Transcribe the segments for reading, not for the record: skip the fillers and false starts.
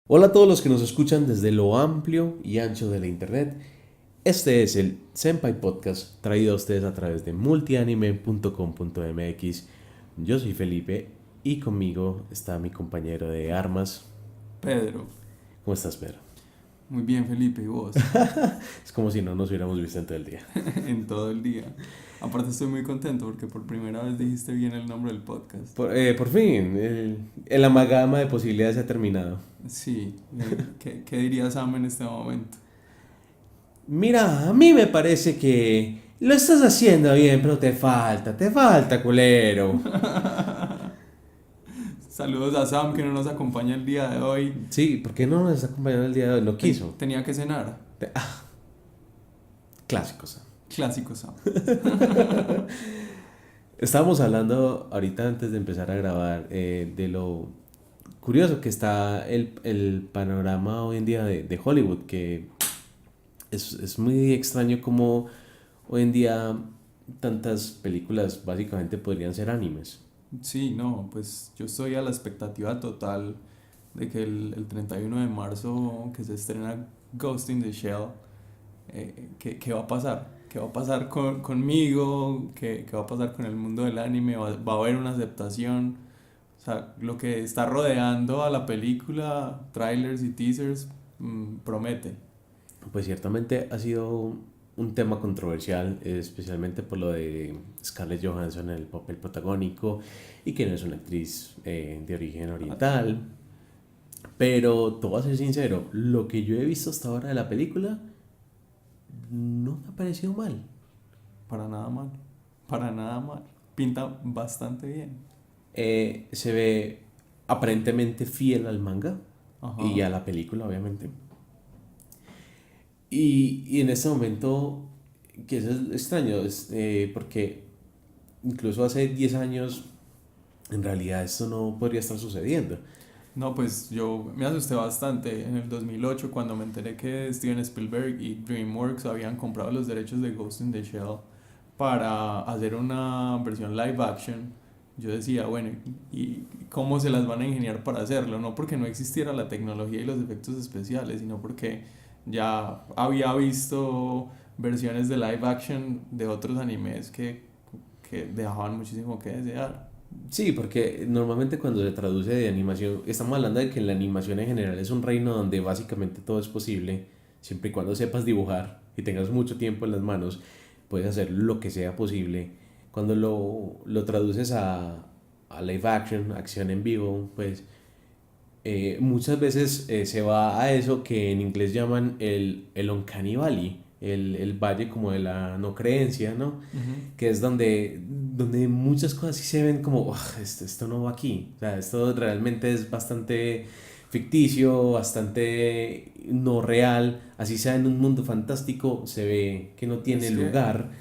Hola a todos los que nos escuchan desde lo amplio y ancho de la internet. Este es el Senpai Podcast traído a ustedes a través de multianime.com.mx. Yo soy Felipe y conmigo está mi compañero de armas. Pedro, ¿Cómo estás, Pedro? muy bien Felipe, ¿y vos? Es como si no nos hubiéramos visto en todo el día. En todo el día. Aparte estoy muy contento porque por primera vez dijiste bien el nombre del podcast. Por fin, el amalgama de posibilidades ha terminado. Sí, ¿qué diría Sam en este momento? Mira, a mí me parece que lo estás haciendo bien, pero te falta, culero. Saludos a Sam que no nos acompaña el día de hoy. Sí, ¿por qué no nos está acompañando el día de hoy? No quiso. Tenía que cenar. Clásicos. Clásico Sam. Estábamos hablando ahorita antes de empezar a grabar de lo curioso que está el panorama hoy en día de Hollywood, que es muy extraño como hoy en día tantas películas básicamente podrían ser animes. Sí, no, pues yo estoy a la expectativa total de que el 31 de marzo que se estrena Ghost in the Shell, ¿qué va a pasar? ¿Qué va a pasar conmigo? ¿Qué va a pasar con el mundo del anime? ¿Va a haber una aceptación? O sea, lo que está rodeando a la película, trailers y teasers, promete. Pues ciertamente ha sido un tema controversial, especialmente por lo de Scarlett Johansson en el papel protagónico y que no es una actriz de origen oriental. Pero te voy a ser sincero, lo que yo he visto hasta ahora de la película no me ha parecido mal. Para nada mal. Para nada mal. Pinta bastante bien. Se ve aparentemente fiel al manga y Ajá. a la película, obviamente. Y en este momento, que eso es extraño, porque incluso hace 10 años, en realidad esto no podría estar sucediendo. No, pues yo me asusté bastante en el 2008 cuando me enteré que Steven Spielberg y DreamWorks habían comprado los derechos de Ghost in the Shell para hacer una versión live action. Yo decía, bueno, ¿y cómo se las van a ingeniar para hacerlo? No porque no existiera la tecnología y los efectos especiales, sino porque ya había visto versiones de live action de otros animes que dejaban muchísimo que desear. Sí, porque normalmente cuando se traduce de animación, estamos hablando de que la animación en general es un reino donde básicamente todo es posible, siempre y cuando sepas dibujar y tengas mucho tiempo en las manos, puedes hacer lo que sea posible. Cuando lo traduces a live action, acción en vivo, pues muchas veces se va a eso que en inglés llaman el Uncanny Valley, el valle como de la no creencia, ¿no? Ujú. Que es donde muchas cosas sí se ven como, "Ugh, esto no va aquí, o sea, esto realmente es bastante ficticio, bastante no real, así sea en un mundo fantástico, se ve que no tiene Es que lugar".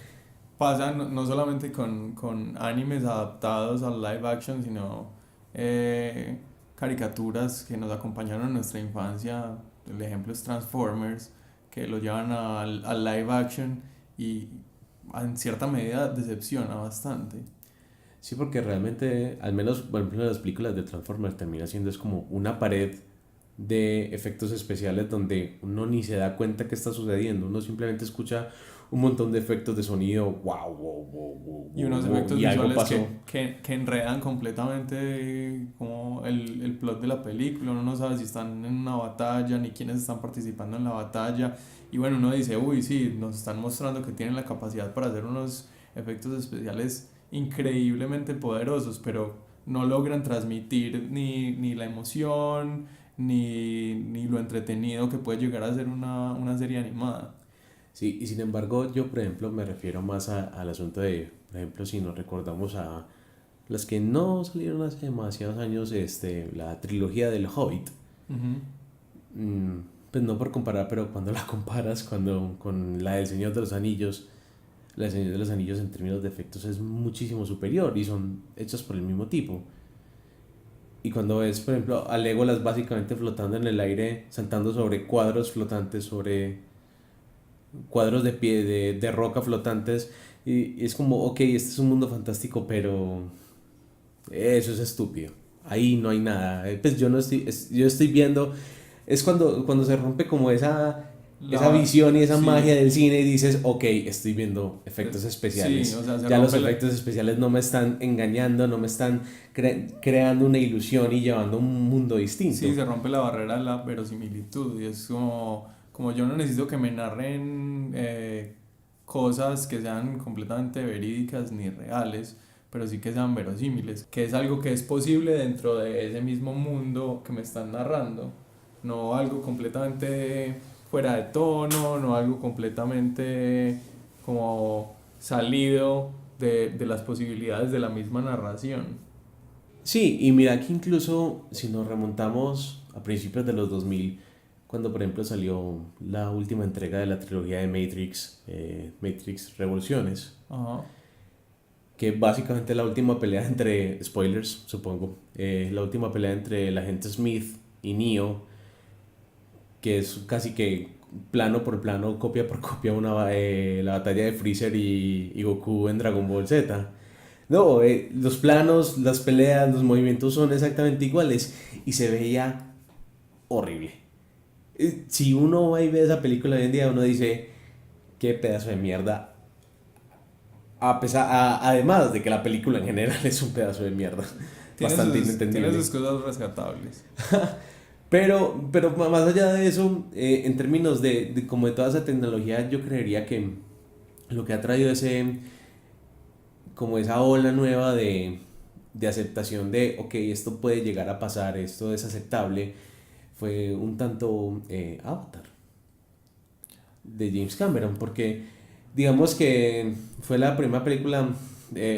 pasa no solamente con animes adaptados al live action, sino eh, caricaturas que nos acompañaron en nuestra infancia. El ejemplo es Transformers, que lo llevan al live action y en cierta medida decepciona bastante. Sí, porque realmente, al menos, por ejemplo, en las películas de Transformers termina siendo es como una pared de efectos especiales donde uno ni se da cuenta que está sucediendo, uno simplemente escucha un montón de efectos de sonido, wow, wow, wow, wow, Y wow, unos wow, efectos y algo visuales pasó. que enredan completamente como el plot de la película. Uno no sabe si están en una batalla, ni quiénes están participando en la batalla. Y bueno, uno dice, uy, sí, nos están mostrando que tienen la capacidad para hacer unos efectos especiales increíblemente poderosos, pero no logran transmitir ni la emoción, ni lo entretenido que puede llegar a ser una serie animada. Sí, y sin embargo, yo, por ejemplo, me refiero más al asunto de, por ejemplo, si nos recordamos a las que no salieron hace demasiados años, la trilogía del Hobbit. Ujú. mm, pues no por comparar, pero cuando la comparas con la del Señor de los Anillos, la del Señor de los Anillos en términos de efectos es muchísimo superior y son hechas por el mismo tipo. Y cuando ves, por ejemplo, a Legolas básicamente flotando en el aire, saltando sobre cuadros flotantes, sobre cuadros de pie, de roca flotantes, y es como, ok, este es un mundo fantástico, pero eso es estúpido. Ahí no hay nada. Pues yo no estoy, yo estoy viendo es cuando se rompe como esa La, visión y esa sí, magia del cine y dices, ok, estoy viendo efectos sí, especiales. o sea, se Ya los rompe la, efectos especiales no me están engañando, no me están creando una ilusión y llevando a un mundo sí, distinto. se rompe la barrera de la verosimilitud y es como yo no necesito que me narren cosas que sean completamente verídicas ni reales, pero sí que sean verosímiles, que es algo que es posible dentro de ese mismo mundo que me están narrando, no algo completamente fuera de tono, no algo completamente como salido de las posibilidades de la misma narración. Sí, y mira que incluso si nos remontamos a principios de los 2000 cuando por ejemplo salió la última entrega de la trilogía de Matrix, Matrix Revoluciones, Ajá. que básicamente la última pelea entre, spoilers supongo, la última pelea entre el agente Smith y Neo, que es casi que plano por plano, copia por copia la batalla de Freezer y Goku en Dragon Ball Z. No, los planos, las peleas, los movimientos son exactamente iguales y se veía horrible. Si uno va y ve esa película hoy en día, uno dice, qué pedazo de mierda. Además de que la película en general es un pedazo de mierda, bastante Tiene inentendible. sus cosas rescatables. Pero más allá de eso, en términos como de toda esa tecnología, yo creería que lo que ha traído como esa ola nueva de aceptación de, ok, esto puede llegar a pasar, esto es aceptable, fue un tanto Avatar de James Cameron, porque digamos que fue la primera película,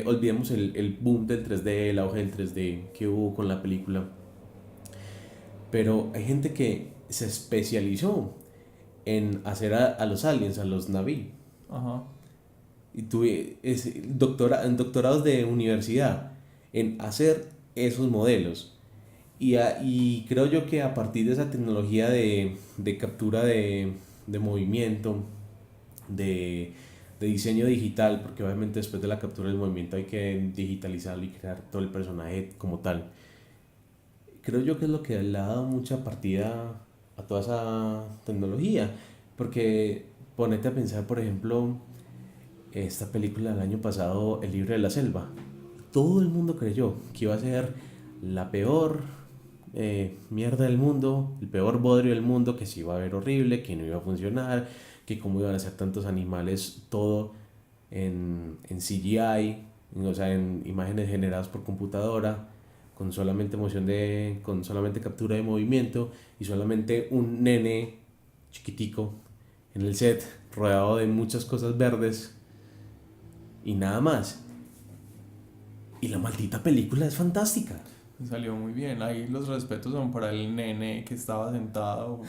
olvidemos el boom del 3D, el auge del 3D que hubo con la película, pero hay gente que se especializó en hacer a los aliens, a los Na'vi, Ajá. y tuve doctorados de universidad en hacer esos modelos. Y creo yo que a partir de esa tecnología de captura de movimiento, de, de diseño digital, porque obviamente después de la captura del movimiento hay que digitalizarlo y crear todo el personaje como tal, creo yo que es lo que le ha dado mucha partida a toda esa tecnología. Porque ponete a pensar, por ejemplo, esta película del año pasado, El libro de la selva. Todo el mundo creyó que iba a ser la peor mierda del mundo, el peor bodrio del mundo, que se iba a ver horrible, que no iba a funcionar, que cómo iban a ser tantos animales, todo en CGI, o sea, en imágenes generadas por computadora, con solamente captura de movimiento y solamente un nene chiquitico en el set, rodeado de muchas cosas verdes y nada más. Y la maldita película es fantástica. Salió muy bien. Ahí los respetos son para el nene que estaba sentado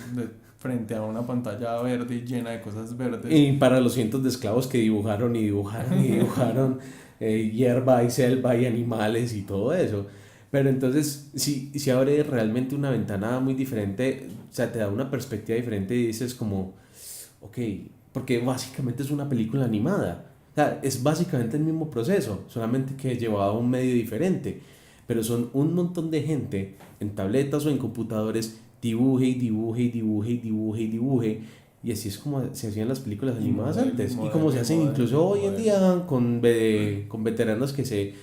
frente a una pantalla verde llena de cosas verdes. Y para los cientos de esclavos que dibujaron y dibujaron y dibujaron hierba y selva y animales y todo eso. Pero entonces, si abre realmente una ventana muy diferente, o sea, te da una perspectiva diferente y dices como, ok, porque básicamente es una película animada. O sea, es básicamente el mismo proceso, solamente que llevado a un medio diferente. Pero son un montón de gente en tabletas o en computadores, dibuje y dibuje y dibuje y dibuje y dibuje. Y así es como se hacían las películas Y animadas modelo, y antes. Y como se modelo, y hacen modelo, incluso y hoy en modelo. día con veteranos que se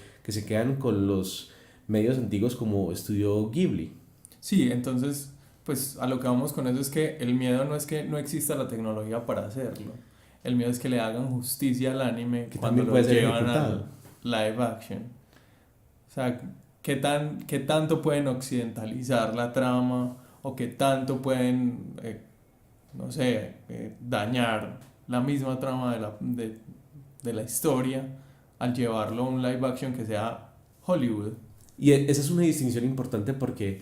quedan con los medios antiguos como Estudio Ghibli. Sí, entonces, pues a lo que vamos con eso es que el miedo no es que no exista la tecnología para hacerlo. El miedo es que le hagan justicia al anime Que cuando también lo puede ser llevan ejecutado. al live action. O sea, qué tanto pueden occidentalizar la trama o qué tanto pueden, no sé, dañar la misma trama de la historia al llevarlo a un live action que sea Hollywood. Y esa es una distinción importante porque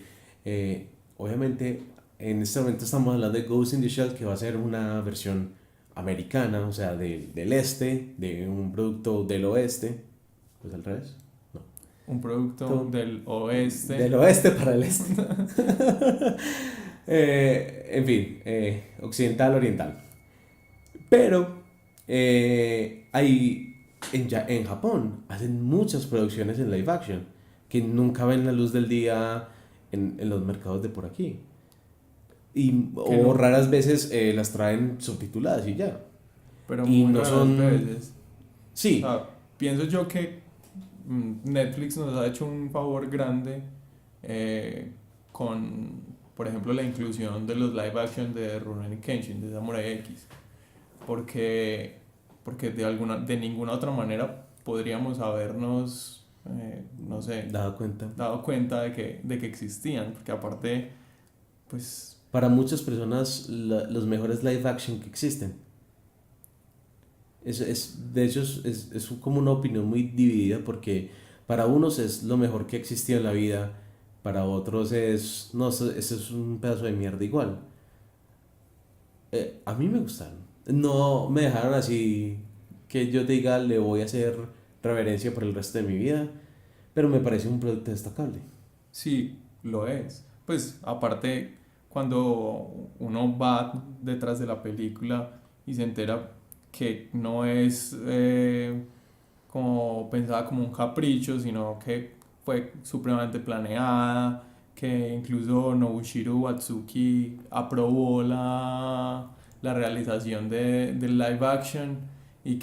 obviamente en este momento estamos hablando de Ghost in the Shell, que va a ser una versión americana, o sea, del este, de un producto del oeste. Pues al revés. No. Un producto Todo del oeste. del oeste para el este. En fin, occidental, oriental. Pero en Japón hacen muchas producciones en live action que nunca ven la luz del día en los mercados de por aquí. Que O no, raras veces las traen subtituladas y ya. pero Y muy no raras son... veces. O Sí, sea, pienso yo que Netflix nos ha hecho un favor grande eh, con, por ejemplo, la inclusión de los live action de Rurouni Kenshin, de Samurai X, porque, porque de ninguna otra manera podríamos habernos, no sé, dado cuenta. dado cuenta de que existían, porque aparte, pues, Para muchas personas, los mejores live action que existen. De hecho, es como una opinión muy dividida porque para unos es lo mejor que ha existido en la vida, para otros es, no, eso es un pedazo de mierda igual. A mí me gustaron. No me dejaron así que yo diga le voy a hacer reverencia por el resto de mi vida, pero me parece un producto destacable. sí, lo es. Pues aparte, cuando uno va detrás de la película y se entera que no es como pensada como un capricho, sino que fue supremamente planeada, que incluso Nobushiro Watsuki aprobó la realización del live action y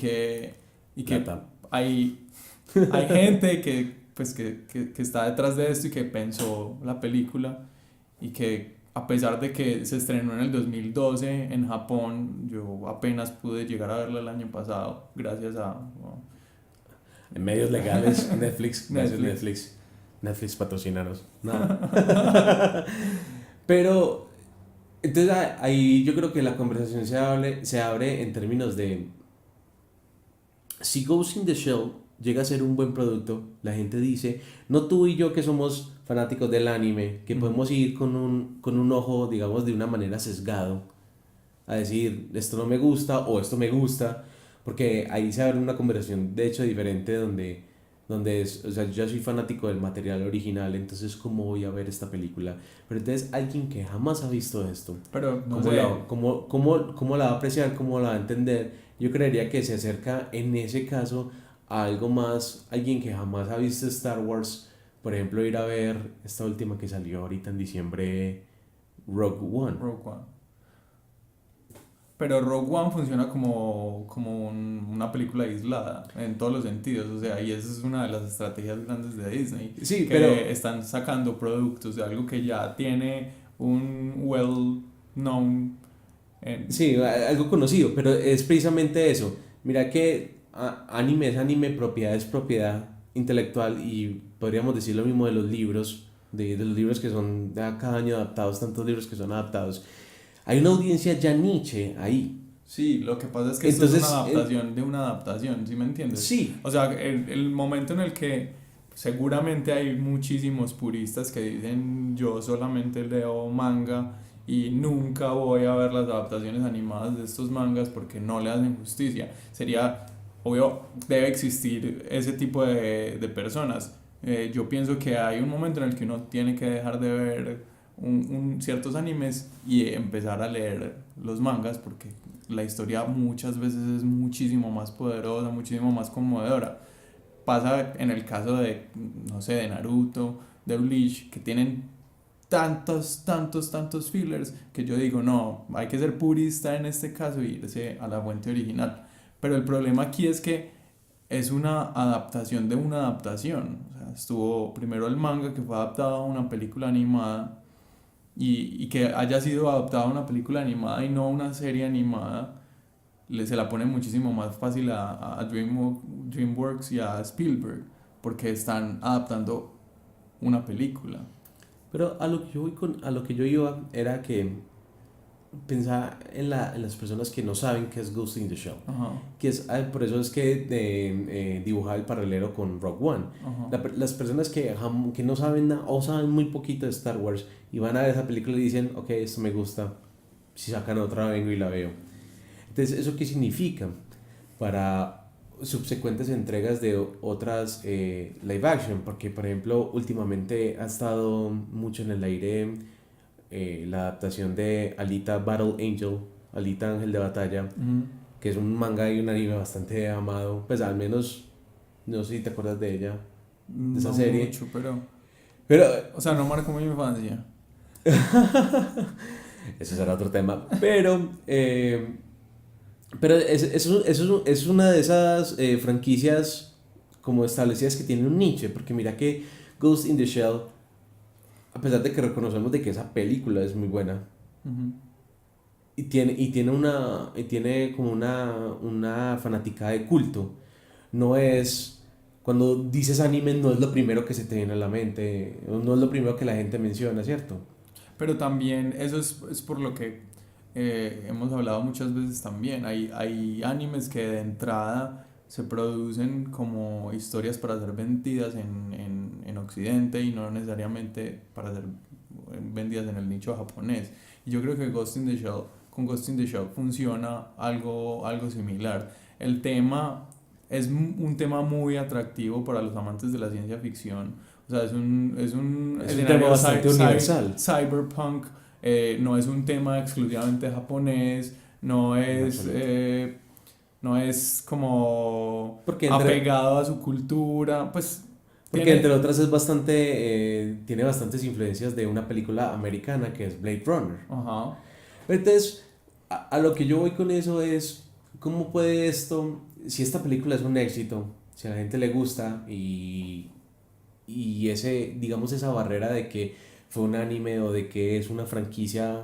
y que Plata. hay hay gente que, pues, que está detrás de esto y que pensó la película y que a pesar de que se estrenó en el 2012 en Japón, yo apenas pude llegar a verla el año pasado gracias a En medios legales, Netflix, gracias Netflix. Netflix. Netflix patrocinanos. No. Pero, entonces ahí yo creo que la conversación se abre en términos de si Ghost in the Shell llega a ser un buen producto, la gente dice, no tú y yo que somos fanáticos del anime, que Ujú. podemos ir con un ojo, digamos, de una manera sesgado, a decir, esto no me gusta o esto me gusta, porque ahí se abre una conversación de hecho diferente donde es, o sea, yo ya soy fanático del material original, entonces ¿cómo voy a ver esta película? Pero entonces alguien que jamás ha visto esto, Pero no sé, cómo la va a apreciar, cómo la va a entender? Yo creería que se acerca en ese caso a algo más, alguien que jamás ha visto Star Wars, por ejemplo, ir a ver esta última que salió ahorita en diciembre, Rogue One. Rogue One. Pero Rogue One funciona como una película aislada en todos los sentidos, o sea, y esa es una de las estrategias grandes de Disney, Sí, que pero están sacando productos de algo que ya tiene un well known en... sí, algo conocido, pero es precisamente eso. Mira que anime es anime, propiedad es propiedad intelectual y podríamos decir lo mismo de los libros, de los libros que son cada año adaptados, tantos libros que son adaptados. Hay una audiencia ya niche ahí. Sí, lo que pasa es que esto es una Entonces, adaptación de una adaptación, ¿sí me entiendes? sí, O sea, el momento en el que seguramente hay muchísimos puristas que dicen yo solamente leo manga y nunca voy a ver las adaptaciones animadas de estos mangas porque no le hacen justicia. Sería, obvio, debe existir ese tipo de personas. Yo pienso que hay un momento en el que uno tiene que dejar de ver ciertos animes y empezar a leer los mangas porque la historia muchas veces es muchísimo más poderosa, muchísimo más conmovedora. Pasa en el caso de, no sé, de Naruto, de Bleach, que tienen tantos fillers que yo digo, no, hay que ser purista en este caso y irse a la fuente original. Pero el problema aquí es que es una adaptación de una adaptación. O sea, estuvo primero el manga que fue adaptado a una película animada y que haya sido adaptada a una película animada y no a una serie animada, se la pone muchísimo más fácil a DreamWorks y a Spielberg, porque están adaptando una película. pero a lo que yo a lo que yo iba era que pensaba en las personas que no saben qué es Ghost in the Shell. Ajá, Que es, por eso es que dibujaba el paralelo con Rogue One. ajá. Las personas que no saben nada o saben muy poquito de Star Wars y van a ver esa película y dicen, ok, esto me gusta, si sacan otra vengo y la veo. Entonces, ¿eso qué significa? Para subsecuentes entregas de otras live action, porque por ejemplo, últimamente ha estado mucho en el aire la adaptación de Alita Battle Angel, Alita Ángel de Batalla, Ujú. que es un manga y un anime bastante amado, pues al menos, no sé si te acuerdas de ella, de esa No serie, mucho, pero... pero O sea, no marcó mi infancia. ese será otro tema. Pero es una de esas franquicias como establecidas que tienen un nicho, porque mira que Ghost in the Shell, a pesar de que reconocemos de que esa película es muy buena, Ujú. y tiene como una fanática de culto, no es, cuando dices anime no es lo primero que se te viene a la mente, no es lo primero que la gente menciona, ¿cierto? Pero también eso es por lo que hemos hablado muchas veces también. Hay animes que de entrada se producen como historias para ser vendidas en Occidente y no necesariamente para ser vendidas en el nicho japonés. Y yo creo que con Ghost in the Shell funciona algo similar. El tema es un tema muy atractivo para los amantes de la ciencia ficción. O sea, es un Es un tema bastante universal. cyberpunk, no es un tema exclusivamente japonés, no En es, absoluto. no es como Porque apegado a su cultura, pues Porque entre tiene... otras tiene bastantes influencias de una película americana que es Blade Runner. Ajá. Entonces, a lo que yo voy con eso es, ¿cómo puede esto, si esta película es un éxito, si a la gente le gusta y digamos esa barrera de que fue un anime o de que es una franquicia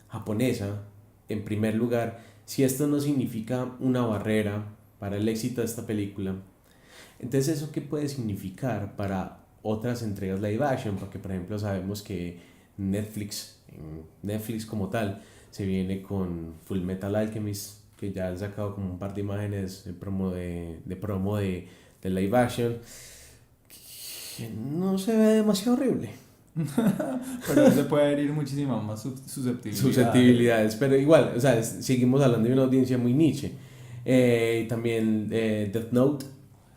japonesa, en primer lugar, si esto no significa una barrera para el éxito de esta película, entonces, ¿eso qué puede significar para otras entregas live action? Porque, por ejemplo, sabemos que Netflix como tal, se viene con Full Metal Alchemist, que ya han sacado como un par de imágenes de live action, que no se ve demasiado horrible. Pero se puede herir muchísimas más susceptibilidades. Susceptibilidades, pero igual, o sea, seguimos hablando de una audiencia muy niche. También Death Note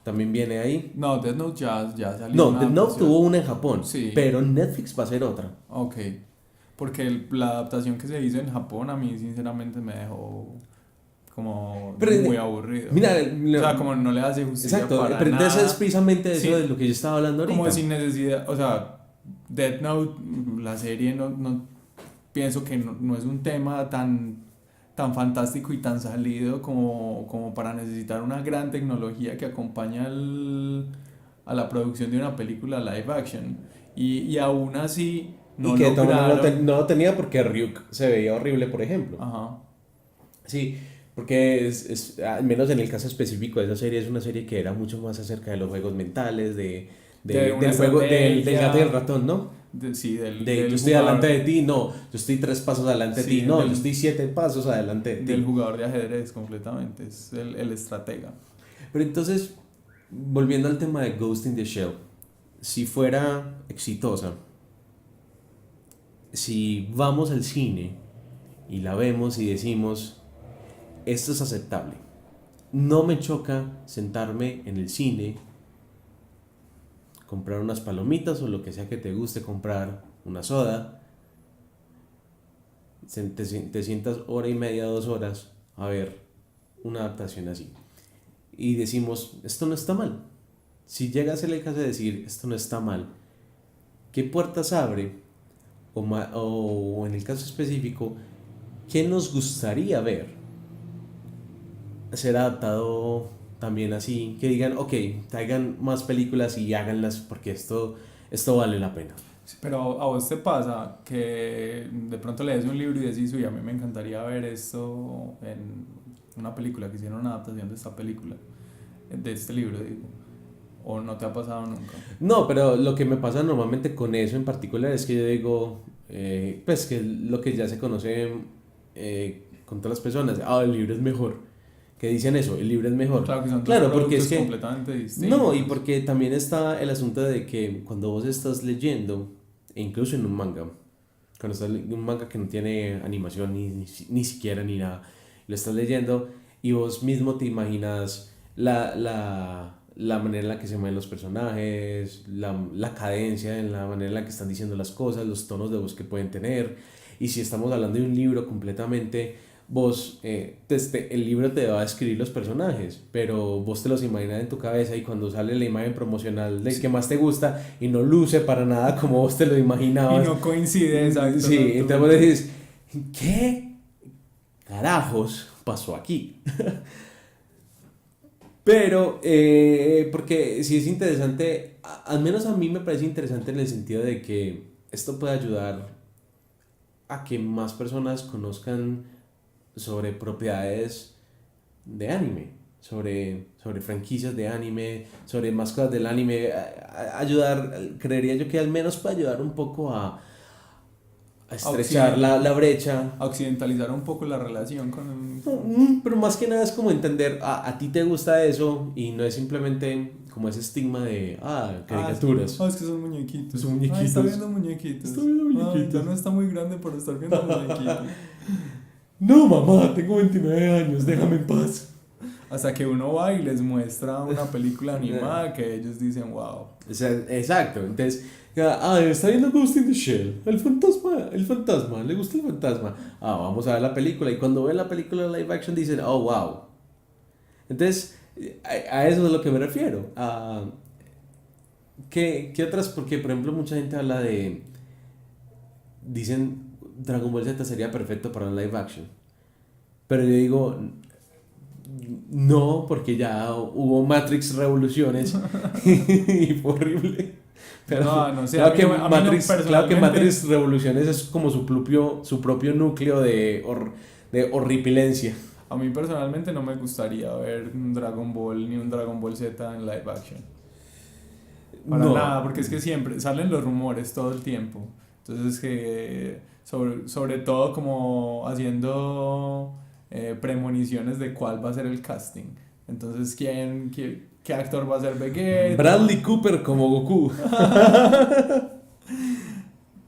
también viene ahí. No, Death Note ya salió No, una Death Note adaptación. tuvo una en Japón, Sí, pero Netflix va a hacer otra. ok. Porque la adaptación que se hizo en Japón a mí sinceramente me dejó como Pero, muy aburrido. mira, O sea, como no le hace justicia exacto, para pero entonces es nada. precisamente Sí, eso de lo que yo estaba hablando como ahorita. sin necesidad. O sea, Death Note, la serie pienso que no es un tema tan fantástico y tan salido como para necesitar una gran tecnología que acompaña a la producción de una película live action. Y aún así Y no que de todas maneras lograron. no lo tenía porque Ryuk se veía horrible, por ejemplo. Ajá. Sí, porque al menos en el caso específico de esa serie, es una serie que era mucho más acerca de los juegos mentales, De una del juego del gato y el estrategia. ratón, ¿no? Sí, De yo del estoy adelante de jugador. ti, no, yo estoy 3 pasos adelante de Sí, ti, no, yo estoy 7 pasos adelante de del ti. jugador de ajedrez completamente. Es el estratega. Pero entonces, volviendo al tema de Ghost in the Shell, si fuera exitosa, si vamos al cine y la vemos y decimos, esto es aceptable, no me choca sentarme en el cine, comprar unas palomitas o lo que sea que te guste comprar, una soda, te sientas hora y media, 2 horas a ver una adaptación así. Y decimos, esto no está mal. Si llega a ser el caso de decir, esto no está mal, ¿qué puertas abre? O en el caso específico, ¿qué nos gustaría ver ser adaptado también así? Que digan, ok, traigan más películas y háganlas porque esto vale la pena. Sí, pero a vos te pasa que de pronto lees un libro y decís, uy, a mí me encantaría ver esto en una película, que hicieron una adaptación de esta película, de este libro, digo. O no te ha pasado nunca. No, pero lo que me pasa normalmente con eso en particular es que yo digo, pues que lo que ya se conoce con todas las personas, el libro es mejor. Que dicen eso, el libro es mejor. Claro que son dos Claro, porque es productos que completamente no, y distintos. porque también está el asunto de que cuando vos estás leyendo, e incluso en un manga, cuando estás leyendo un manga que no tiene animación ni siquiera ni nada, lo estás leyendo y vos mismo te imaginas la manera en la que se mueven los personajes, la cadencia, en la manera en la que están diciendo las cosas, los tonos de voz que pueden tener. Y si estamos hablando de un libro completamente, vos, el libro te va a escribir los personajes, pero vos te los imaginas en tu cabeza y cuando sale la imagen promocional del que Sí. más te gusta y no luce para nada como vos te lo Y imaginabas. no coincide, exacto, Sí, con entonces vos tu... decís, ¿qué carajos pasó aquí? Pero, porque sí es interesante, al menos a mí me parece interesante en el sentido de que esto puede ayudar a que más personas conozcan sobre propiedades de anime, sobre franquicias de anime, sobre más cosas del anime, ayudar, creería yo que al menos puede ayudar un poco a estrechar la brecha. A occidentalizar un poco la relación con... Pero más que nada es como entender, a ti te gusta eso y no es simplemente como ese estigma de, caricaturas. Es que son muñequitos. Son muñequitos. Está viendo muñequitos. Está viendo muñequitos. Ya no está muy grande para estar viendo muñequitos. No, mamá, tengo 29 años, déjame en paz. Hasta que uno va y les muestra una película animada que ellos dicen, wow. O sea, exacto, entonces, está viendo Ghost in the Shell, el fantasma, le gusta el fantasma. Vamos a ver la película, y cuando ven la película live action dicen, oh, wow. Entonces, a eso es a lo que me refiero. ¿Qué otras? Porque, por ejemplo, mucha gente habla de, dicen, Dragon Ball Z sería perfecto para un live action. Pero yo digo, no, porque ya hubo Matrix Revoluciones y fue horrible. Pero no sé, claro, que a mí Matrix, no, claro que Matrix Revoluciones es como su propio núcleo de horripilencia. A mí personalmente no me gustaría ver un Dragon Ball ni un Dragon Ball Z en live action. Para nada, porque es que siempre salen los rumores todo el tiempo. Entonces que sobre todo como haciendo premoniciones de cuál va a ser el casting. Entonces qué actor va a ser Vegeta. Bradley Cooper como Goku.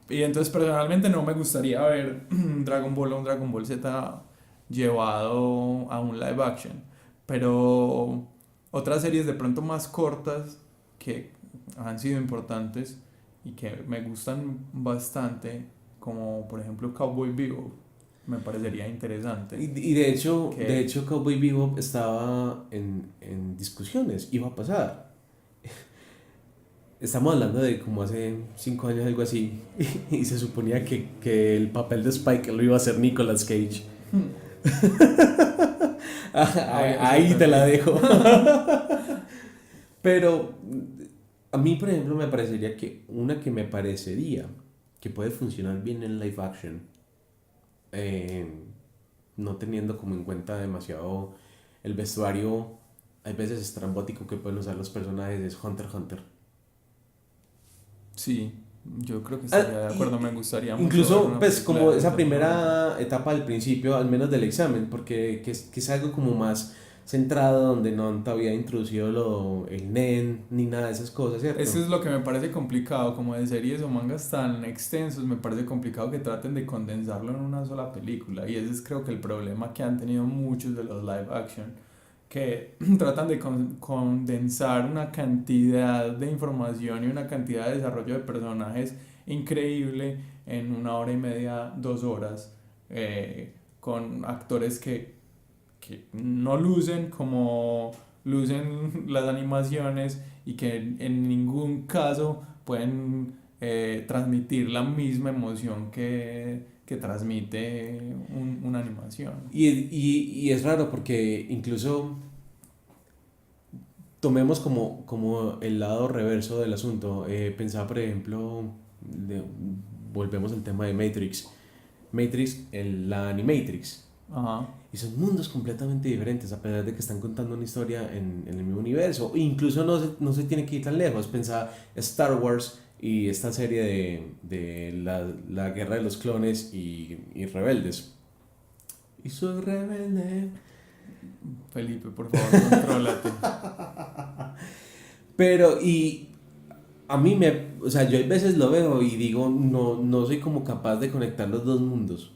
Y entonces personalmente no me gustaría ver Dragon Ball o un Dragon Ball Z llevado a un live action. Pero otras series de pronto más cortas que han sido importantes y que me gustan bastante, como por ejemplo Cowboy Bebop, me parecería interesante. Y de hecho, Cowboy Bebop estaba en discusiones, iba a pasar. Estamos hablando de como hace 5 años, algo así, y se suponía que el papel de Spike lo iba a hacer Nicolas Cage. Ahí te la dejo. Pero a mí, por ejemplo, me parecería que puede funcionar bien en live action, no teniendo como en cuenta demasiado el vestuario, hay veces estrambótico que pueden usar los personajes, es Hunter x Hunter. Sí, yo creo que estaría de acuerdo, me gustaría mucho. Incluso, pues, como esa primera etapa del principio, al menos del examen, porque que es algo como más centrado, donde no te había introducido el NEN, ni nada de esas cosas, ¿cierto? Eso es lo que me parece complicado, como de series o mangas tan extensos, me parece complicado que traten de condensarlo en una sola película, y ese es creo que el problema que han tenido muchos de los live action, que tratan de condensar una cantidad de información y una cantidad de desarrollo de personajes increíble en 1 hora y media, 2 horas, con actores que no lucen como lucen las animaciones y que en ningún caso pueden transmitir la misma emoción que transmite una animación. Y es raro porque incluso tomemos como el lado reverso del asunto. Pensaba, por ejemplo, volvemos al tema de Matrix. La Animatrix. Ajá. Y son mundos completamente diferentes, a pesar de que están contando una historia en el mismo universo. E incluso no se tiene que ir tan lejos. Pensaba Star Wars y esta serie de la guerra de los clones y rebeldes. Y soy rebelde. Felipe, por favor, contrólate. Pero, y a mí o sea, yo a veces lo veo y digo, no soy como capaz de conectar los dos mundos.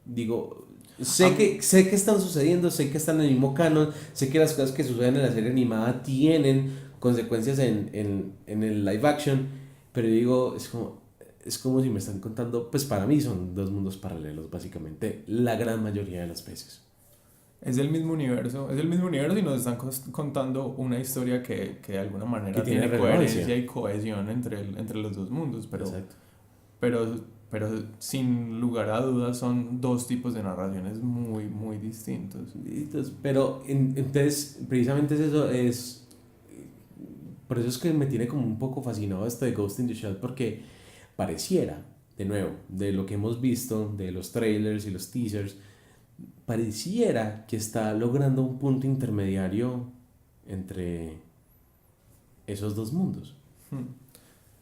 Digo, sé que están sucediendo, sé que están en el mismo canon, sé que las cosas que suceden en la serie animada tienen consecuencias en el live action, pero digo, es como si me están contando, pues para mí son dos mundos paralelos, básicamente, la gran mayoría de las veces. Es el mismo universo y nos están contando una historia que de alguna manera Que tiene tiene coherencia relevancia y cohesión entre los dos mundos, pero Exacto. pero sin lugar a dudas son dos tipos de narraciones muy, muy distintos. Entonces, pero entonces, precisamente es eso, por eso es que me tiene como un poco fascinado esto de Ghost in the Shell, porque pareciera, de nuevo, de lo que hemos visto, de los trailers y los teasers, pareciera que está logrando un punto intermediario entre esos dos mundos.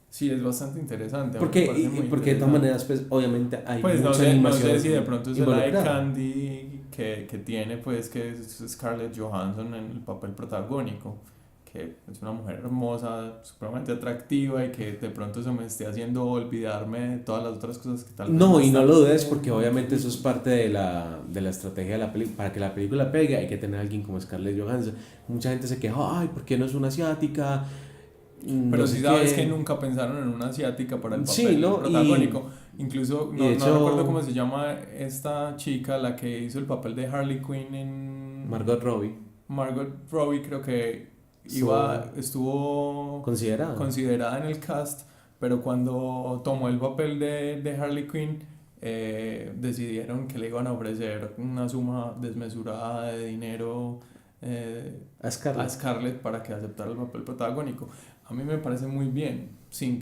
Sí, es bastante interesante. A mí me Porque, parece muy porque de todas interesante. maneras, pues obviamente hay Pues mucha no sé animación si de pronto es el eye involucrada. candy que tiene, pues, que es Scarlett Johansson en el papel protagónico, que es una mujer hermosa, supremamente atractiva y que de pronto se me esté haciendo olvidarme de todas las otras cosas que tal vez No, me y no están lo dudes haciendo. porque obviamente eso es parte de la estrategia de la película. Para que la película pegue hay que tener a alguien como Scarlett Johansson. Mucha gente se queja, ay, ¿por qué no es una asiática? Pero No sí sé sabes que qué. nunca pensaron en una asiática para el Sí, papel ¿no? protagónico. Incluso, Y de no recuerdo cómo hecho, se llama esta chica, la que hizo el papel de Harley Quinn en Margot Robbie Margot Robbie, creo que estuvo estuvo considerada. considerada en el cast, pero cuando tomó el papel de Harley Quinn, decidieron que le iban a ofrecer una suma desmesurada de dinero A a Scarlett. Scarlett para que aceptara el papel protagónico. A mí me parece muy bien, sin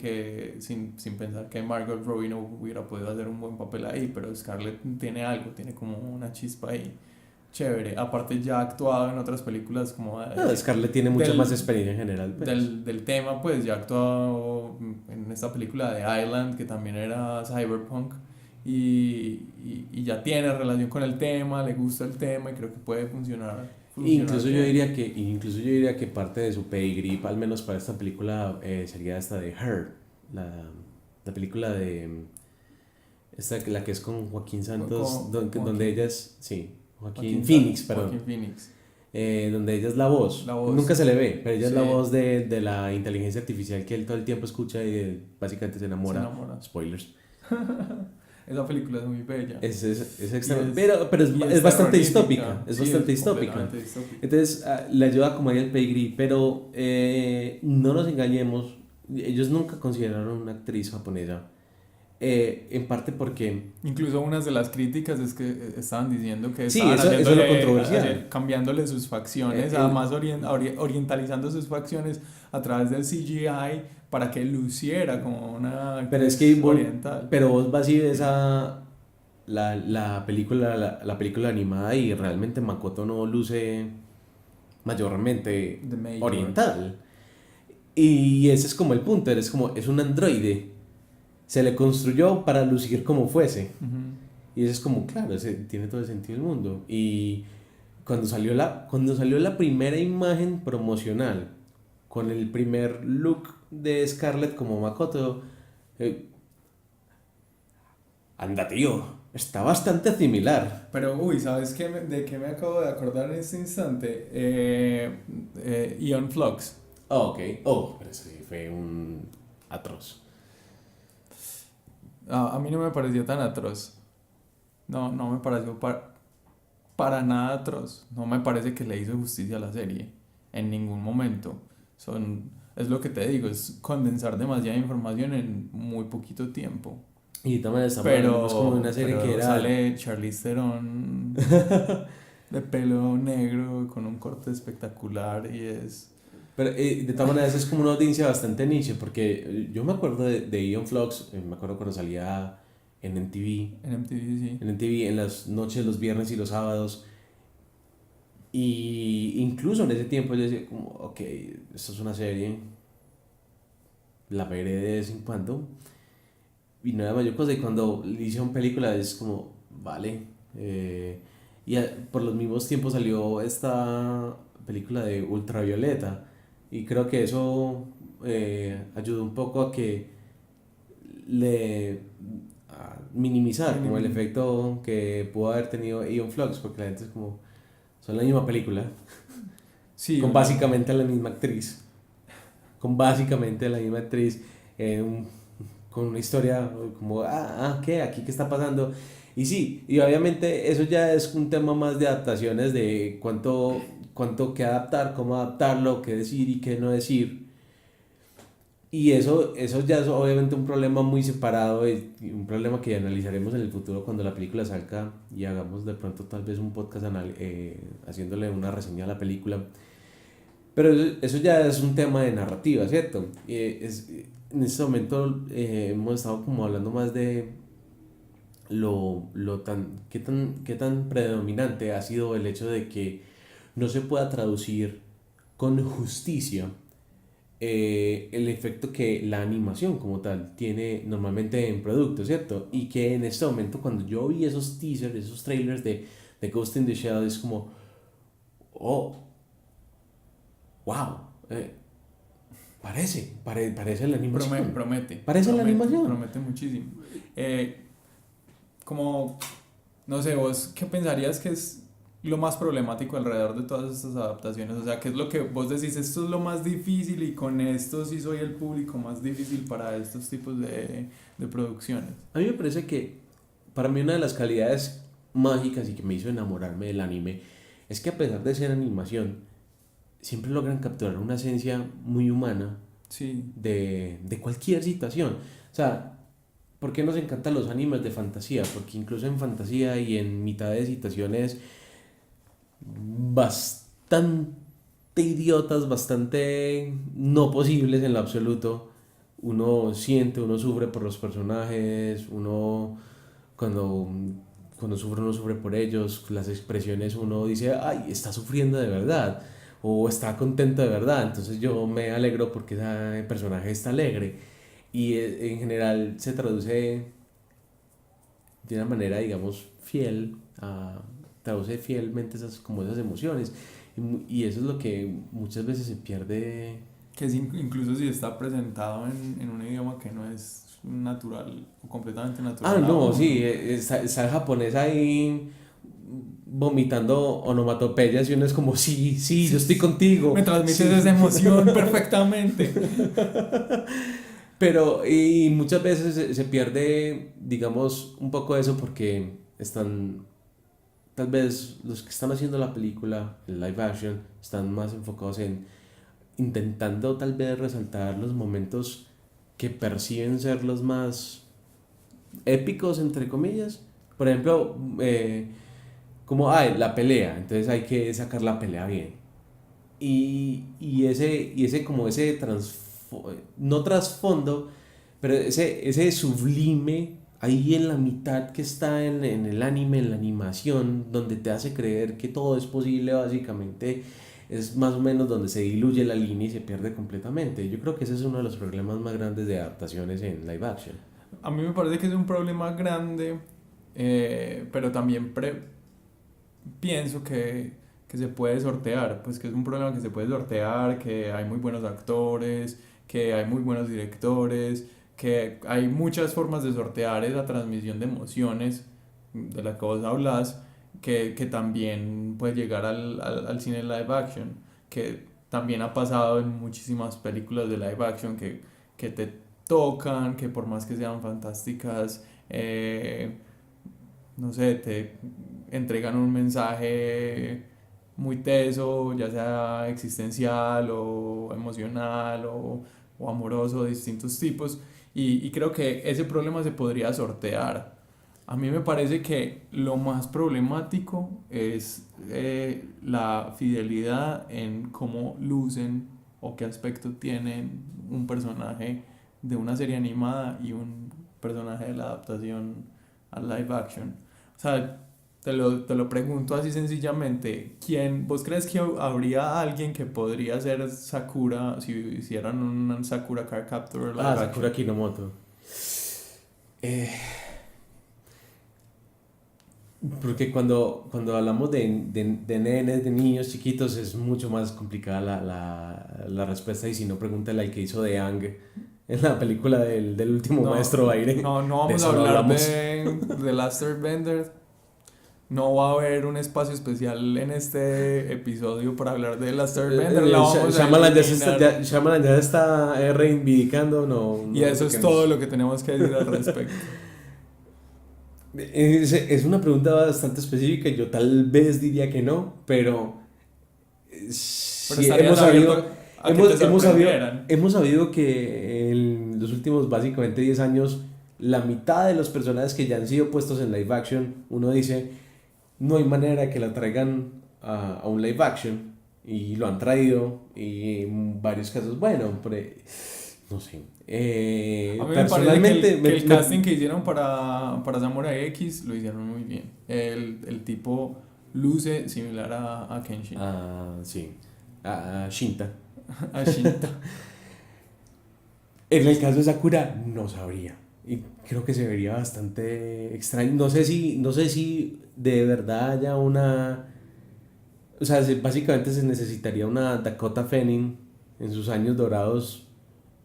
pensar que Margot Robbie no hubiera podido hacer un buen papel ahí, pero Scarlett tiene algo, tiene como una chispa ahí chévere. Aparte ya ha actuado en otras películas como No, Scarlett tiene mucha más del, experiencia en general, pues. del tema, pues ya ha actuado en esta película de Island, que también era cyberpunk, y ya tiene relación con el tema, le gusta el tema y creo que puede funcionar bien. Incluso yo diría que parte de su pedigree, al menos para esta película, sería esta de Her, la película de esta, la que es con Joaquín Santos, donde Joaquín, ella es, sí, Joaquín Joaquín, Phoenix, perdón, Joaquín Phoenix, donde ella es la voz. la voz, Nunca se le ve, pero ella es la sí, voz de la inteligencia artificial que él todo el tiempo escucha y básicamente se se enamora. enamora. Spoilers. Esa película es muy bella. Es Y extra, es, pero y es es bastante terrorífica. distópica, es Sí, bastante es distópica. completamente distópica. Entonces le ayuda como ahí el pedigree, pero no nos engañemos, ellos nunca consideraron una actriz japonesa, en parte porque, Incluso unas de las críticas es que estaban diciendo que sí, estaban eso es lo haciéndole, controversial. cambiándole sus facciones, El- más orientalizando sus facciones a través del CGI para que luciera como una pero es que actriz oriental. pero vos vas y ves la película animada y realmente Makoto no luce mayormente The Major. oriental. Y ese es como el punto, es un androide. Se le construyó para lucir como fuese. Ujú. Y eso es como, claro, tiene todo el sentido del mundo. Y cuando salió la primera imagen promocional con el primer look de Scarlett como Makoto, eh, anda tío, está bastante similar. Pero, uy, ¿sabes de qué me acabo de acordar en este instante? Ion Flux. Oh, ok, oh, pero eso sí fue un atroz. A mí no me pareció tan atroz. No me pareció para nada atroz. No me parece que le hizo justicia a la serie. En ningún momento. Es lo que te digo, es condensar demasiada información en muy poquito tiempo. Y también estamos hablando como de una serie que Pero era... sale Charlize Theron de pelo negro con un corte espectacular y es... Pero de todas maneras es como una audiencia bastante niche, porque yo me acuerdo de Ion Flux, me acuerdo cuando salía en MTV, En MTV, sí. en MTV en las noches, los viernes y los sábados, y incluso en ese tiempo yo decía como, ok, esto es una serie, la veré de vez en cuando, y no era mayor cosa, y cuando le hicieron película es como, vale, por los mismos tiempos salió esta película de Ultravioleta, y creo que eso ayudó un poco a que a minimizar como el efecto que pudo haber tenido Aeon Flux, porque la gente es como, son la misma película, Sí, con básicamente la misma actriz, con básicamente la misma actriz, con una historia como, ¿qué? ¿Aquí qué está pasando? Y sí, y obviamente eso ya es un tema más de adaptaciones, de cuánto que adaptar, cómo adaptarlo, qué decir y qué no decir. Y eso ya es obviamente un problema muy separado y un problema que analizaremos en el futuro cuando la película salga y hagamos de pronto tal vez un podcast haciéndole una reseña a la película. Pero eso ya es un tema de narrativa, ¿cierto? En este momento hemos estado como hablando más de qué tan predominante ha sido el hecho de que no se pueda traducir con justicia el efecto que la animación como tal tiene normalmente en productos, ¿cierto? Y que en este momento cuando yo vi esos teasers, esos trailers de Ghost in the Shell, es como, oh, wow, parece la animación. Parece la animación. Promete muchísimo. Como, no sé, vos, ¿qué pensarías que es lo más problemático alrededor de todas estas adaptaciones? O sea, ¿qué es lo que vos decís, esto es lo más difícil y con esto sí soy el público más difícil para estos tipos de producciones? A mí me parece que para mí una de las calidades mágicas y que me hizo enamorarme del anime es que a pesar de ser animación, siempre logran capturar una esencia muy humana Sí. de cualquier situación. O sea, ¿por qué nos encantan los animes de fantasía? Porque incluso en fantasía y en mitad de situaciones bastante idiotas, bastante no posibles en lo absoluto, uno siente, uno sufre por los personajes, cuando, cuando sufre uno sufre por ellos, las expresiones uno dice, ay, está sufriendo de verdad, o está contento de verdad, entonces yo me alegro porque ese personaje está alegre, y en general se traduce de una manera, digamos, traduce fielmente como esas emociones, y eso es lo que muchas veces se pierde. Que incluso si está presentado en un idioma que no es natural o completamente natural. No, sí, está el japonés ahí vomitando onomatopeyas y uno es como, sí, sí, yo estoy contigo. Me transmites sí. esa emoción perfectamente. Pero, y muchas veces se pierde, digamos, un poco eso porque tal vez los que están haciendo la película, el live action, están más enfocados en intentando tal vez resaltar los momentos que perciben ser los más épicos, entre comillas. Por ejemplo, como la pelea, entonces hay que sacar la pelea bien. Y ese como ese no trasfondo, pero ese sublime ahí en la mitad que está en el anime, en la animación, donde te hace creer que todo es posible, básicamente es más o menos donde se diluye la línea y se pierde completamente. Yo creo que ese es uno de los problemas más grandes de adaptaciones en live action. A mí me parece que es un problema grande, pero también pienso que se puede sortear, pues que es un problema que se puede sortear, que hay muy buenos actores, que hay muy buenos directores, que hay muchas formas de sortear esa transmisión de emociones de la que vos hablas, que también puede llegar al cine live action, que también ha pasado en muchísimas películas de live action que te tocan, que por más que sean fantásticas, no sé, te entregan un mensaje muy teso, ya sea existencial o emocional o amoroso de distintos tipos, y creo que ese problema se podría sortear. A mí me parece que lo más problemático es la fidelidad en cómo lucen o qué aspecto tienen un personaje de una serie animada y un personaje de la adaptación al live action. O sea, te lo pregunto así sencillamente, ¿vos crees que habría alguien que podría ser Sakura si hicieran un Sakura Card Captor live action? Sakura Kinomoto. Porque cuando hablamos de nenes, de niños chiquitos, es mucho más complicada la respuesta. Y si no, pregúntale al que hizo de Aang en la película del último maestro aire. No vamos a hablar de Last Airbender. No va a haber un espacio especial en este episodio para hablar de Last Airbender. Shyamalan ya está reivindicando. Y eso es todo lo que tenemos que decir al respecto. Es una pregunta bastante específica. Yo tal vez diría que no, pero Pero estarías abierto a que te sabido, sorprendieran. hemos sabido que en los últimos básicamente 10 años, la mitad de los personajes que ya han sido puestos en live action, uno dice, no hay manera que la traigan a un live action, y lo han traído, y en varios casos, bueno, no sé. A mí me parece Personalmente, que el casting que hicieron para Samurai X lo hicieron muy bien. El tipo luce similar a Kenshin, sí, a Shinta. a Shinta. En el caso de Sakura, no sabría. Y creo que se vería bastante extraño. No sé si de verdad haya una. O sea, básicamente se necesitaría una Dakota Fanning en sus años dorados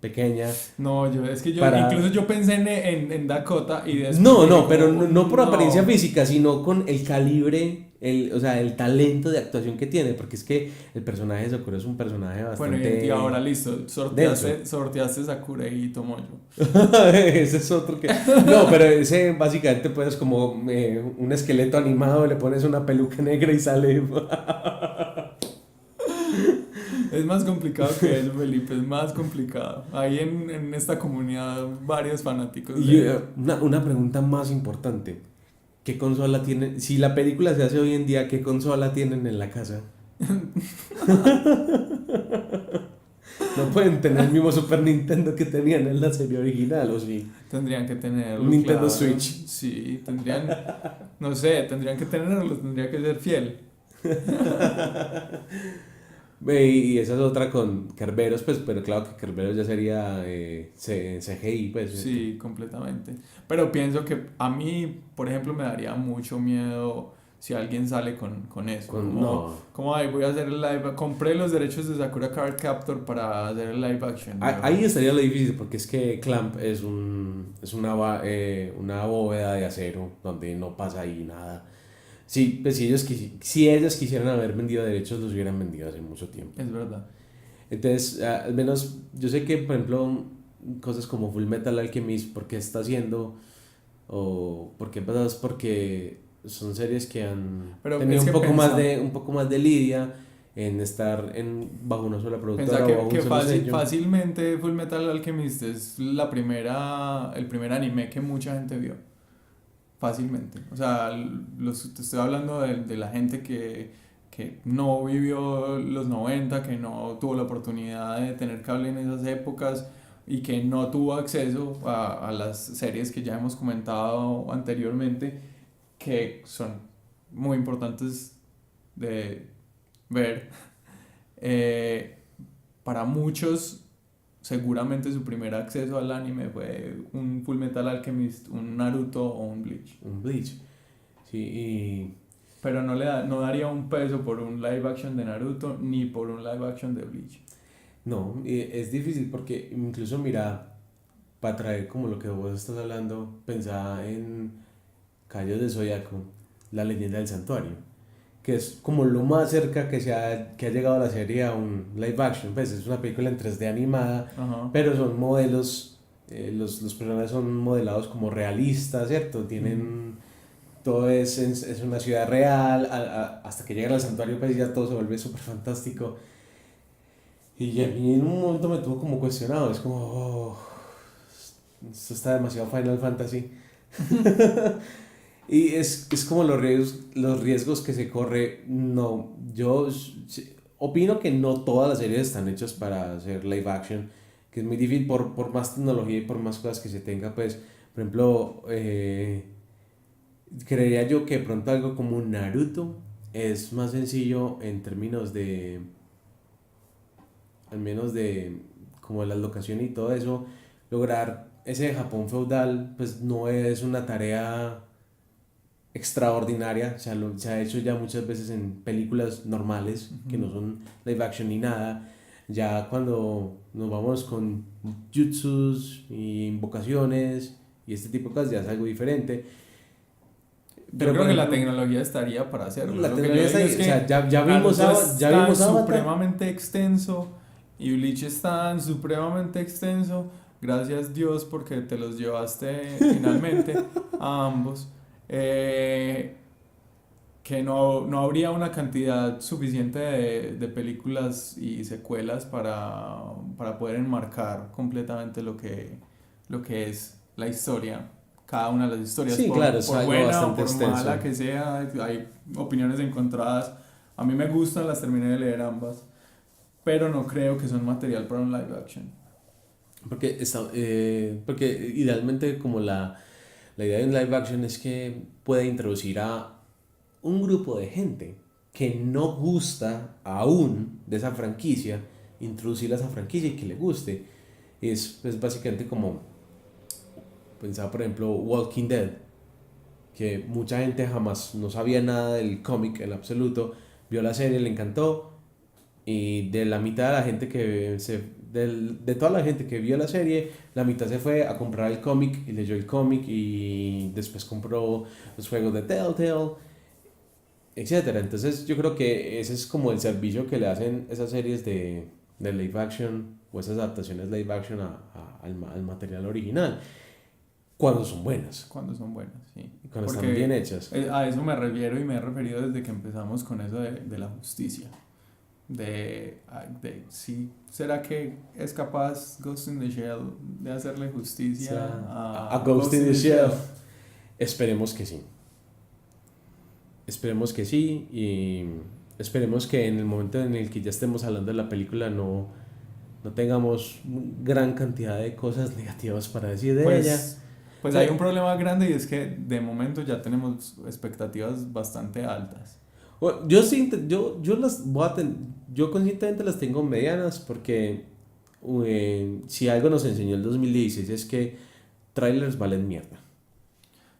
pequeña No, es que incluso para. yo pensé en Dakota y después No, dije no, pero como, no por apariencia no. física, sino con el calibre, o sea, el talento de actuación que tiene, porque es que el personaje de Sakura es un personaje Bueno, y ahora bastante listo, denso. sorteaste Sakura y Tomoyo. Ese es otro que. No, pero ese básicamente pues como un esqueleto animado, le pones una peluca negra y sale. Es más complicado que eso, Felipe, es más complicado. Hay en esta comunidad varios fanáticos Y de eso. una pregunta más importante. ¿Qué consola tienen? Si la película se hace hoy en día, ¿qué consola tienen en la casa? No pueden tener el mismo Super Nintendo que tenían en la serie original, ¿o sí? Tendrían que Un tenerlo, Nintendo claro. Switch. Sí, no sé, tendrían que tenerlo, tendría que ser fiel. Y esa es otra con Kerberos, pues, pero claro que Kerberos ya sería CGI, pues. Sí, completamente. Pero pienso que a mí, por ejemplo, me daría mucho miedo si alguien sale con eso. No. Como ay, voy a hacer el live. Compré los derechos de Sakura Card Captor para hacer el live action. Ahí estaría lo difícil, porque es que Clamp es una bóveda de acero donde no pasa ahí nada. Sí, pues si ellos quisieran haber vendido derechos, los hubieran vendido hace mucho tiempo. Es verdad. Entonces, al menos yo sé que, por ejemplo, cosas como Full Metal Alchemist, ¿por qué está haciendo? O ¿por qué pasadas? Porque son series que han Pero tenido es que un poco más de lidia en estar bajo una sola pensá productora o bajo un solo sello. fácilmente Full Metal Alchemist es el primer anime que mucha gente vio. Fácilmente. O sea, te estoy hablando de la gente que no vivió los 90, que no tuvo la oportunidad de tener cable en esas épocas y que no tuvo acceso a las series que ya hemos comentado anteriormente, que son muy importantes de ver. Eh, para muchos, seguramente su primer acceso al anime fue un Full Metal Alchemist, un Naruto o un Bleach. Un Bleach. Sí, y Pero no daría un peso por un live action de Naruto ni por un live action de Bleach. no, es difícil porque incluso mira, para traer como lo que vos estás hablando, pensaba en Caballos de Zodiaco, la leyenda del santuario, que es como lo más cerca que ha llegado la serie a un live action. Pues es una película en 3D animada, Ajá. pero son modelos, los personajes son modelados como realistas, ¿cierto? Tienen, todo es una ciudad real, hasta que llegan al santuario pues ya todo se vuelve súper fantástico. Y a mí en un momento me tuvo como cuestionado, es como, oh, esto está demasiado Final Fantasy. Y es como los riesgos que se corre. No, opino que no todas las series están hechas para hacer live action, que es muy difícil por más tecnología y por más cosas que se tenga, pues, por ejemplo, creería yo que de pronto algo como Naruto es más sencillo en términos de, al menos de, como las locaciones y todo eso, lograr ese Japón feudal, pues no es una tarea extraordinaria, se ha hecho ya muchas veces en películas normales que no Ujú. son live action ni nada. Ya cuando nos vamos con jutsus y invocaciones y este tipo de cosas ya es algo diferente. Yo Pero creo por que la ejemplo, tecnología estaría para hacerlo. la Lo que yo tecnología está digo ahí, es o sea, que ya Naruto está vimos Avatar. supremamente extenso y Bleach está supremamente extenso. Gracias Dios porque te los llevaste finalmente a ambos. Eh, que no habría una cantidad suficiente de películas y secuelas para poder enmarcar completamente lo que es la historia, cada una de las historias, Sí, claro, es por algo buena o bastante por mala extenso. que sea, hay opiniones encontradas. A mí me gustan, las terminé de leer ambas, pero no creo que son material para un live action. Porque idealmente como la idea de un live action es que pueda introducir a un grupo de gente que no gusta aún de esa franquicia, introducir a esa franquicia y que le guste. Es pues básicamente como pensaba por ejemplo Walking Dead, que mucha gente jamás no sabía nada del cómic en absoluto, vio la serie, le encantó y de la mitad de la gente de toda la gente que vio la serie, la mitad se fue a comprar el cómic y leyó el cómic y después compró los juegos de Telltale, etcétera. Entonces yo creo que ese es como el servicio que le hacen esas series de live action o esas adaptaciones live action al material original, cuando son buenas, Cuando son buenas, sí. cuando están bien Porque hechas. a eso me refiero y me he referido desde que empezamos con eso de la justicia. De si será que es capaz Ghost in the Shell de hacerle O justicia sea, a a Ghost in the Shell, esperemos que sí. Esperemos que sí y esperemos que en el momento en el que ya estemos hablando de la película no tengamos gran cantidad de cosas negativas para decir de ella. Pues, O pues hay un sea, problema grande y es que de momento ya tenemos expectativas bastante altas. yo sí, yo las voy yo conscientemente las tengo medianas porque si algo nos enseñó el 2016 es que trailers valen mierda.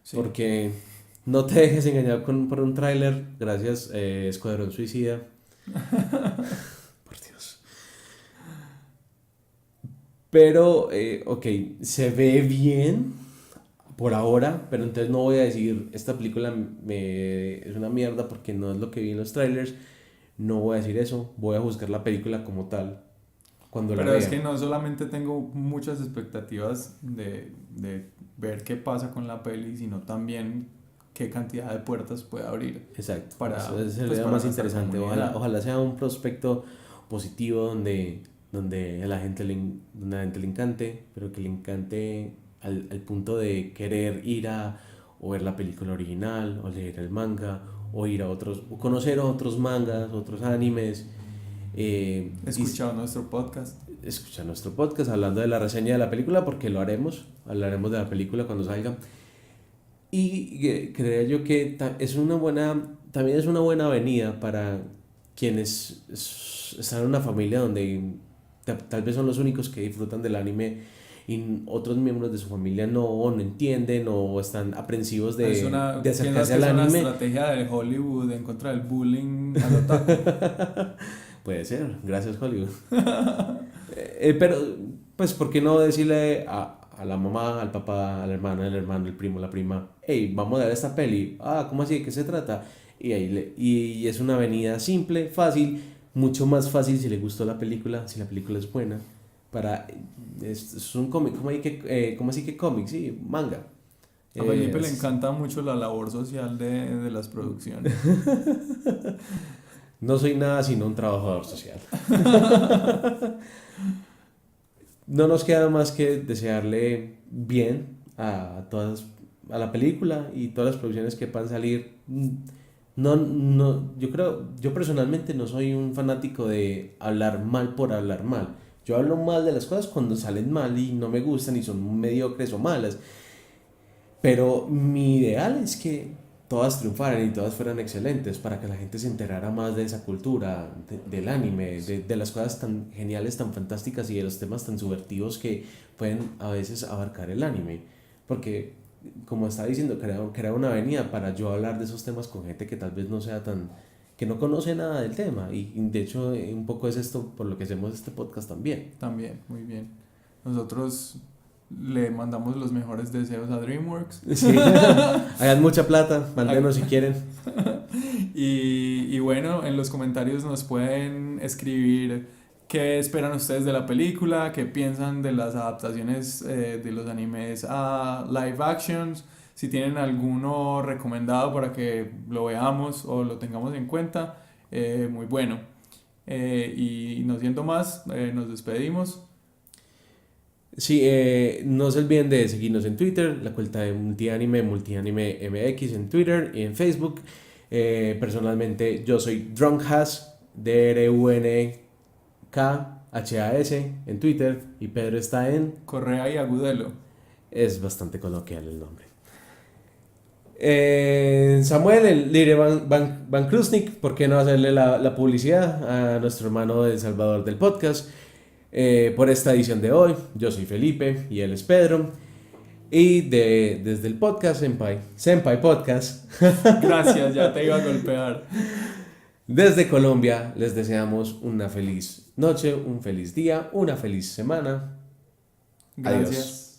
Sí. Porque no te dejes engañar por un tráiler. Gracias, Escuadrón Suicida. Por Dios. Pero, ok, se ve bien por ahora, pero entonces no voy a decir esta película es una mierda porque no es lo que vi en los trailers. No voy a decir eso. Voy a juzgar la película como tal cuando la Pero es que vea. no solamente tengo muchas expectativas de ver qué pasa con la peli, sino también qué cantidad de puertas puede abrir Exacto. para, Eso es la pues, idea para más nuestra interesante. Ojalá, comunidad. ojalá sea un prospecto positivo donde donde a la gente le encante, pero que le encante al punto de querer ir a o ver la película original, o leer el manga, o ir a otros, o conocer otros mangas, otros animes, y Escuchado nuestro podcast. escuchar nuestro podcast hablando de la reseña de la película, porque lo haremos, hablaremos de la película cuando salga. Y creía yo que también es una buena avenida para quienes están en una familia donde tal vez son los únicos que disfrutan del anime y otros miembros de su familia no entienden o están aprensivos de ¿Piensas acercarse que al es una anime. estrategia de Hollywood en contra del bullying al otaku? Puede ser, gracias Hollywood. Pero, pues, ¿por qué no decirle a la mamá, al papá, al hermano, el primo, la prima, hey, vamos a ver esta peli? Ah, ¿cómo así? ¿De qué se trata? Y es una avenida simple, fácil, mucho más fácil si le gustó la película, si la película es buena. Es un cómic, ¿cómo así que cómic? Sí, manga. A Felipe le Es encanta mucho la labor social de las producciones. No soy nada sino un trabajador social. No nos queda más que desearle bien a la película y todas las producciones que puedan salir. Yo personalmente no soy un fanático de hablar mal por hablar mal. Yo hablo mal de las cosas cuando salen mal y no me gustan y son mediocres o malas. Pero mi ideal es que todas triunfaran y todas fueran excelentes para que la gente se enterara más de esa cultura, del anime, de las cosas tan geniales, tan fantásticas y de los temas tan subvertivos que pueden a veces abarcar el anime. Porque, como estaba diciendo, crea una avenida para yo hablar de esos temas con gente que tal vez no sea que no conoce nada del tema. Y de hecho, un poco es esto por lo que hacemos este podcast también. También, muy bien. Nosotros le mandamos los mejores deseos a DreamWorks. Sí, hagan mucha plata, mándenos si quieren. Y bueno, en los comentarios nos pueden escribir qué esperan ustedes de la película, qué piensan de las adaptaciones de los animes a live actions, Si tienen alguno recomendado para que lo veamos o lo tengamos en cuenta, muy bueno. Y no siendo más, nos despedimos. Sí, no se olviden de seguirnos en Twitter, la cuenta de Multianime, Multianime MX en Twitter y en Facebook. Personalmente yo soy Drunkhas, DRUNKHAS en Twitter y Pedro está en... Correa y Agudelo. Es bastante coloquial el nombre. Samuel, el líder Van Krusnik, ¿por qué no hacerle la publicidad a nuestro hermano de El Salvador del podcast? Por esta edición de hoy, yo soy Felipe y él es Pedro. Y desde el podcast Senpai Podcast, Gracias, ya te iba a golpear. desde Colombia, les deseamos una feliz noche, un feliz día, una feliz semana. Gracias. Adiós.